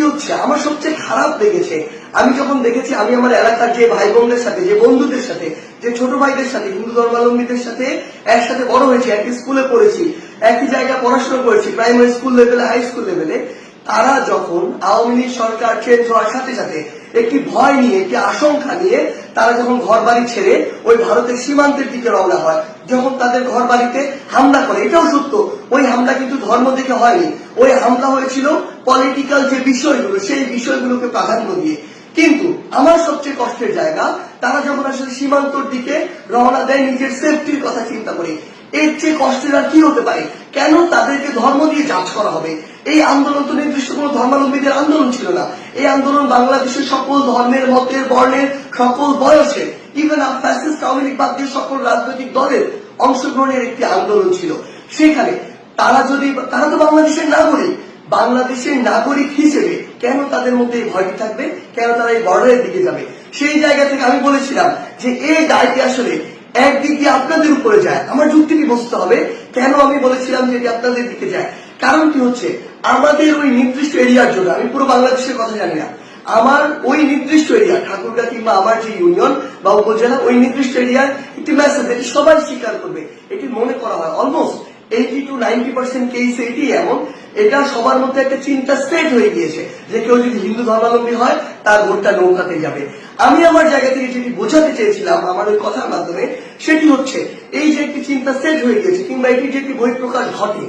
হচ্ছে আমার সবচেয়ে খারাপ লেগেছে, আমি যখন দেখেছি আমি আমার এলাকার যে ভাই বোনদের সাথে, যে বন্ধুদের সাথে, যে ছোট ভাইদের সাথে, হিন্দু ধর্মাবলম্বীদের সাথে একসাথে বড় হয়েছি, একই স্কুলে পড়েছি, একই জায়গায় পড়াশোনা করেছি, প্রাইমারি স্কুল লেভেলে, হাই স্কুল লেভেলে, তারা যখন আওয়ামী লীগ সরকার চেঞ্জ হওয়ার সাথে সাথে একটি ভয় নিয়ে, একটি আশঙ্কা নিয়ে তারা যখন ঘর বাড়ি ছেড়ে ওই ভারতের সীমান্তের দিকে রওনা হয়, যখন তাদের ঘর বাড়িতে হামলা করে, এটাও সত্য, ওই হামলা কিন্তু ধর্ম দেখে হয়নি, ওই হামলা হয়েছিল পলিটিক্যাল যে বিষয়গুলো, সেই বিষয়গুলোকে প্রাধান্য দিয়ে। কিন্তু আমার সবচেয়ে কষ্টের জায়গা, তারা যখন আসলে সীমান্তর দিকে রওনা দেয় নিজের সেফটির কথা চিন্তা করে, এর চেয়ে কষ্টের আর কি হতে পারে? কেন তাদেরকে ধর্ম দিয়ে জাজ করা হবে? এই আন্দোলন তো নির্দিষ্ট কোন ধর্মাবলম্বীদের আন্দোলন ছিল না, এই আন্দোলন বাংলাদেশের সকল ধর্মের, মতের, বর্ণের, সকল বয়সের, ইভেন ফ্যাসিস্ট আওয়ামী লীগ বাদ দিয়ে সকল রাজনৈতিক দলের অংশগ্রহণের একটি আন্দোলন ছিল। সেখানে তারা তো বাংলাদেশের নাগরিক, বাংলাদেশের নাগরিক হিসেবে কেন তাদের মধ্যে এই ভয়টি থাকবে? কেন তারা এই বর্ডারের দিকে যাবে? সেই জায়গা থেকে আমি বলেছিলাম যে এই দায়টি আসলে একদিক দিয়ে আপনাদের উপরে যায়। আমার যুক্তিটি বুঝতে হবে কেন আমি বলেছিলাম যে এটি আপনাদের দিকে যায়। কারণটি হচ্ছে, আমাদের ওই নির্দিষ্ট এরিয়ার জন্য, আমি পুরো বাংলাদেশের কথা জানি না, আমার ওই নির্দিষ্ট এরিয়া, ঠাকুরগাঁ কিংবা আমার যে ইউনিয়ন বা উপজেলা, ওই নির্দিষ্ট এরিয়ার একটি মেসেজ, এটি সবাই স্বীকার করবে, এটি মনে করা হয় অলমোস্ট 80 to 90% কেস এটি এমন, এটা সবার মধ্যে একটা চিন্তা সেট হয়ে গিয়েছে যে কেউ যদি হিন্দু ধর্মাবলম্বী হয় তার ভোটটা নৌকাতে যাবে। আমি আমার জায়গা থেকে যেটি বোঝাতে চেয়েছিলাম আমার ওই কথার মাধ্যমে, সেটি হচ্ছে এই যে একটি চিন্তা সেট হয়ে গিয়েছে কিংবা এটি যে একটি বহিঃপ্রকাশ ঘটে,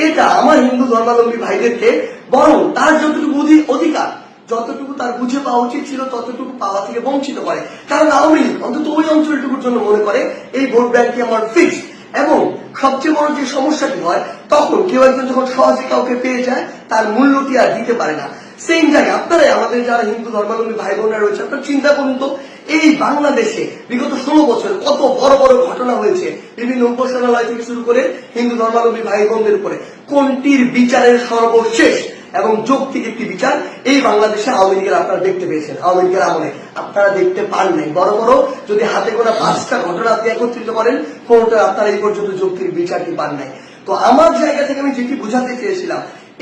এটা আমার হিন্দু ধর্মাবলম্বী ভাইদেরকে বরং তার যতটুকু অধিকার, যতটুকু তার বুঝে পাওয়া উচিত ছিল ততটুকু পাওয়া থেকে বঞ্চিত করে। কারণ আওয়ামী লীগ অন্তত ওই অঞ্চলটুকুর জন্য মনে করে এই ভোট ব্যাংকটি আমার ফিক্সড। এবং সবচেয়ে বড় যে সমস্যাটি হয়, তখন কেউ একজন যখন সহজে কাউকে পেয়ে যায় তার মূল্যটি আর দিতে পারে না। সেম জায়গায় আপনারাই, আমাদের যারা হিন্দু ধর্মাবলম্বী ভাই বোনরা রয়েছে, আপনারা চিন্তা করুন তো, এই বাংলাদেশে বিগত 16 বছর কত বড় বড় ঘটনা হয়েছে, বিভিন্ন উপাসনালয় থেকে শুরু করে হিন্দু ধর্মাবলম্বী ভাই বোনদের উপরে, কোনটির বিচারের সর্বশেষ এবং যৌক্তিক একটি বিচার এই বাংলাদেশে আওয়ামী লীগের আপনারা দেখতে পেয়েছেন? আওয়ামী লীগের আমলে আপনারা দেখতে পান নাই। বড় বড় যদি হাতে গোনা 5টা ঘটনা আপনি একত্রিত করেন, কোনটা আপনারা এই পর্যন্ত যৌক্তিক বিচারটি পান নাই। তো আমার জায়গা থেকে আমি যেটি বোঝাতে চেয়েছিলাম,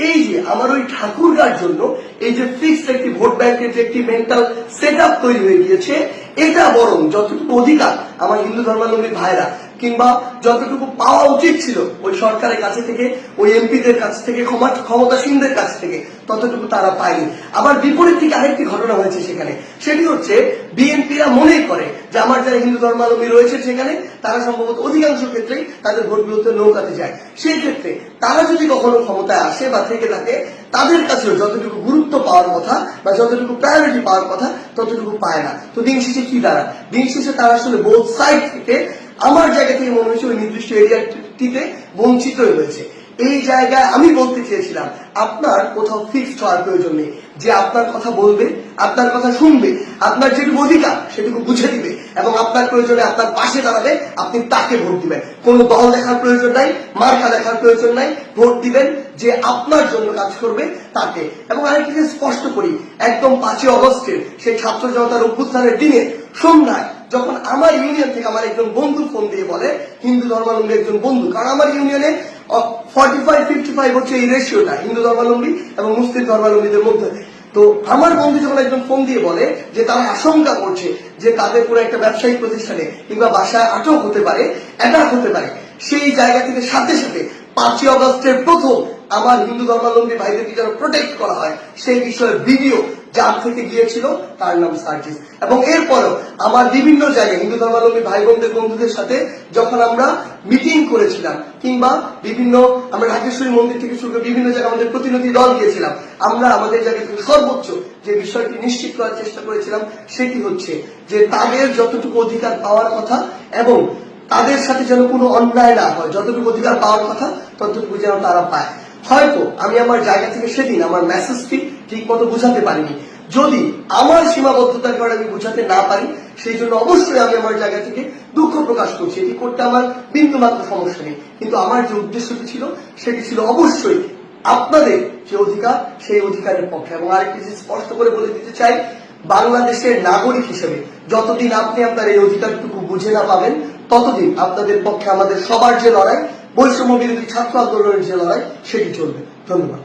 এই যে আমার ওই ঠাকুরগাঁর জন্য এই যে ফিক্সড একটি ভোট ব্যাংকের যে একটি মেন্টাল সেট আপ তৈরি হয়ে গিয়েছে, এটা বরং যতটুকু অধিকার আমার হিন্দু ধর্মাবলম্বী ভাইরা কিংবা যতটুকু পাওয়া উচিত ছিল ওই সরকারের কাছে থেকে, ওই এমপিদের কাছ থেকে, ক্ষমতাসীনদের কাছ থেকে, ততটুকু তারা পায়নি। আবার বিপরীত দিকে আরেকটি ঘটনা হয়েছে সেখানে, সেটি হচ্ছে বিএনপিরা মনেই করে যে আমার যারা হিন্দু ধর্মাবলম্বী রয়েছে সেখানে, তারা সম্ভবত অধিকাংশ ক্ষেত্রেই তাদের ভোটগুলোতে নৌকাতে যায়। সেই ক্ষেত্রে তারা যদি কখনো ক্ষমতায় আসে বা থেকে থাকে, তাদের কাছেও যতটুকু গুরুত্ব পাওয়ার কথা বা যতটুকু প্রায়োরিটি পাওয়ার কথা ততটুকু পায় না। তো দিন শেষে কি দাঁড়ায়? দিন শেষে তারা আসলে বোথ সাইড থেকে, আমার জায়গা থেকে মনে হয়েছে ওই নির্দিষ্ট এরিয়াটিতে বঞ্চিত হয়েছে। এই জায়গায় আমি বলতে চেয়েছিলাম, আপনার কোথাও ফিক্সড হওয়ার প্রয়োজন নেই, যে আপনার কথা বলবে, আপনার কথা শুনবে, আপনার যেটুকু অধিকার সেটুকু বুঝে দিবে এবং আপনার প্রয়োজনে আপনার পাশে দাঁড়াবে, আপনি তাকে ভোট দিবেন। কোনো দল দেখার প্রয়োজন নাই, মার্কা দেখার প্রয়োজন নাই, ভোট দিবেন যে আপনার জন্য কাজ করবে তাকে। এবং আরেকটি স্পষ্ট করি, একদম 5 অগস্টের সেই ছাত্র জনতার অভ্যুত্থানের দিনে সন্ধ্যায় যখন আমার ইউনিয়ন থেকে আমার একজন বন্ধু ফোন দিয়ে বলে, হিন্দু ধর্মাবলম্বী একজন বন্ধু, কারণ আমার ইউনিয়নে 45-55 হচ্ছে এই রেশিওটা হিন্দু ধর্মাবলম্বী এবং মুসলিম ধর্মাবলম্বীদের মধ্যে। তো আমার বন্ধু যখন একজন ফোন দিয়ে বলে যে তারা আশঙ্কা করছে যে তাদের পুরো একটা ব্যবসায়িক প্রতিষ্ঠানে কিংবা বাসায় আটক হতে পারে, অ্যাটাক হতে পারে, সেই জায়গা থেকে সাথে সাথে 5 অগস্টের প্রথম আমার হিন্দু ধর্মাবলম্বী ভাইদেরকে যেন প্রোটেক্ট করা হয় সেই বিষয়ে ভিডিও যার থেকে গিয়েছিল তার নাম সার্জিস। এবং এরপরও আমার বিভিন্ন জায়গায় হিন্দু ধর্মাবলম্বী ভাই বোনদের বন্ধুদের সাথে যখন আমরা মিটিং করেছিলাম কিংবা বিভিন্ন, আমরা ঢাকেশ্বরী মন্দির থেকে শুরু করে বিভিন্ন জায়গায় আমাদের প্রতিনিধি দল গিয়েছিলাম, আমরা আমাদের জায়গা থেকে সর্বোচ্চ যে বিষয়টি নিশ্চিত করার চেষ্টা করেছিলাম সেটি হচ্ছে যে তাদের যতটুকু অধিকার পাওয়ার কথা এবং তাদের সাথে যেন কোনো অন্যায় না হয়, যতটুকু অধিকার পাওয়ার কথা ততটুকু যেন তারা পায়। হয়তো আমি আমার জায়গা থেকে সেদিন আমার মেসেজটি ঠিক মতো বুঝাতে পারিনি, যদি আমার সীমাবদ্ধতার কারণে আমি বুঝাতে না পারি, সেই জন্য অবশ্যই আমি আমার জায়গা থেকে দুঃখ প্রকাশ করছি, এটি করতে আমার বিন্দু মাত্র সমস্যা নেই। কিন্তু আমার যে উদ্দেশ্যটি ছিল সেটি ছিল অবশ্যই আপনাদের যে অধিকার সেই অধিকারের পক্ষে। এবং আরেকটি স্পষ্ট করে বলে দিতে চাই, বাংলাদেশের নাগরিক হিসেবে যতদিন আপনি আপনার এই অধিকারটুকু বুঝে না পাবেন, ততদিন আপনাদের পক্ষে আমাদের সবার যে লড়াই, বৈষম্য বিরোধী ছাত্র আন্দোলনের যে লড়াই, সেটি চলবে। ধন্যবাদ।